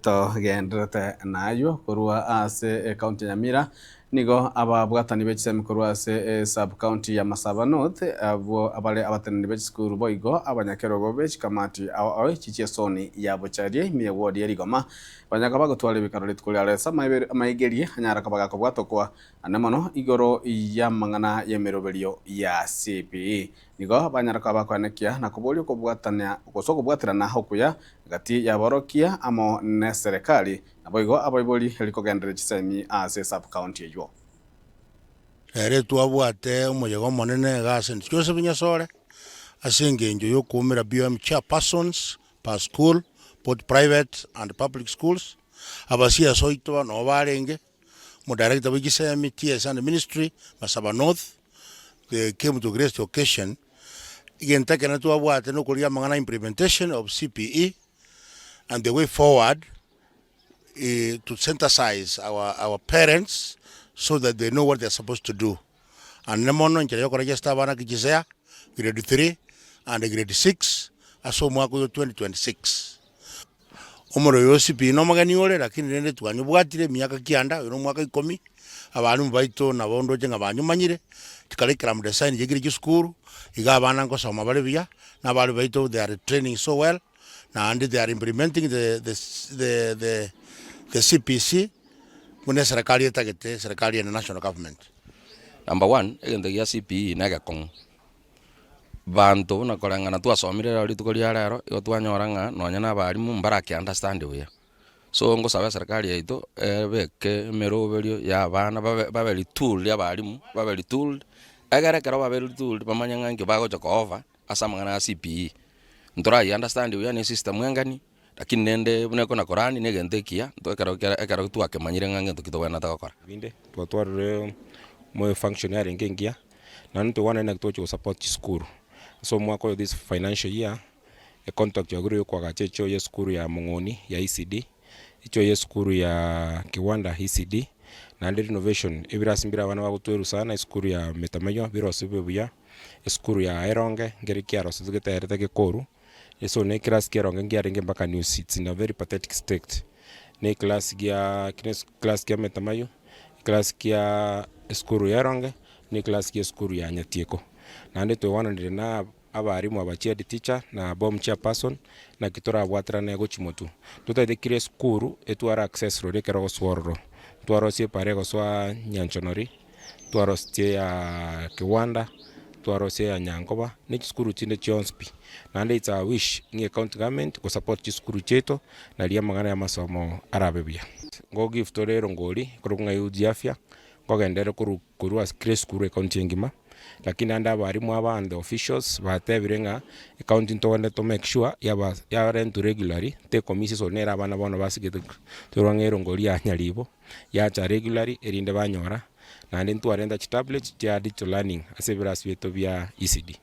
Togendrete nayo korwa ase county ya Nyamira nigo ababwatani b'ekisemi korwa ase sub county ya Masaba North abo abale abatenani b'ekisukuru boigo abanyakerogo b'ekikamati ao chichiesoni ya Bucharie ime ward ya Rigoma banyaga bagotwara ebikaro ritukuri aresa maigerie anyara kabaga kobwatokwa anemono igoro ya mang'ana y'emeroberio ya CPE nigo banyara kabakwanekia na kuborio kobwatania gosokobwatirana hokuya gati ya borokia amo ne serikali aboigo aboibori helikogendere chisemi ase sub county eyo twabwate omuyego monene gase Joseph Nyasore asengenjo yokumira BM chairpersons per school both private and public schools abasia soito no barenge mo director w'ikisemi TS and ministry Masaba North. They came to grace occasion again takena twabwate no kuria mangana implementation of CPE and the way forward to synthesize our parents so that they know what they're supposed to do. And nemono nchele yoko register bana kijisea grade 3 and grade 6 aso mwaka 2026. Omoro yosipi no magani ole lakini nende tukanyo bwatire miaka kianda yo mwaka 10 abantu baito na bondo jenga banyu manyire tikalekera mu design jegire gisukuru iga bana ngosoma bale bya na bale baito they are training so well na and they are implementing the CPC mune serikali etagete serikali na national government. Number 1 egende ya CPE naga kong bantu na korangana twasomire rari tukori arero yo twanyoranga nonya na barimu mbaraki understand we so ngo sabe serikali yaito beke meroberio ya bana babeli tool ya barimu babeli tool agara karo babeli tool bamanyanga ngi bago jokova asamangana na CPE ntora ya understand we ni system ngani lakini nende buneko na korani negentekia ekaro twake manyire ngange tukitobana takokora binde twatware mo functionary ngengia na nto wana na kutocho support school so mwako this financial year a contact ya guru kwa gachecho ya school ya Mongoni ya ECD icho ya school ya Kiwanda ECD na renovation ibirasimbira bana bagutweru sana school ya Metamayo birosibe buya school ya Eronge ngeri kiaro sizigete Koru so ne class kiaronge ngiaringe mpaka new seats in a very pathetic state ne class kia Metamayo class kia skuru ya Eronge ni class kia skuru ya Nyatieko na ndito wana ndina abarimu abachied teacher na BOM chairperson na kitora abwatira na gochimotu tutaithikire skuru etwara access road kero sworro twarosie parego swa Nyanchonori twarosie ya Kiwanda twarosie ya Nyangoba ni skuru chinde chionspi na ndito a wish ni county government ko support skuru cheto na lia mangana ya masomo arabebia ngo give torero ngoli kurunga yuji afya ngogendere kuru as grace kuru county ngima lakini anda barimu abande officials batebirenga accounting to make sure ya rent regularly te commissions onera abana bono basigete turangero ngoli ya Nyalibo ya cha regularly erinde banyora na ndentu arenda tablet ya digital learning asebira sweto via ECD.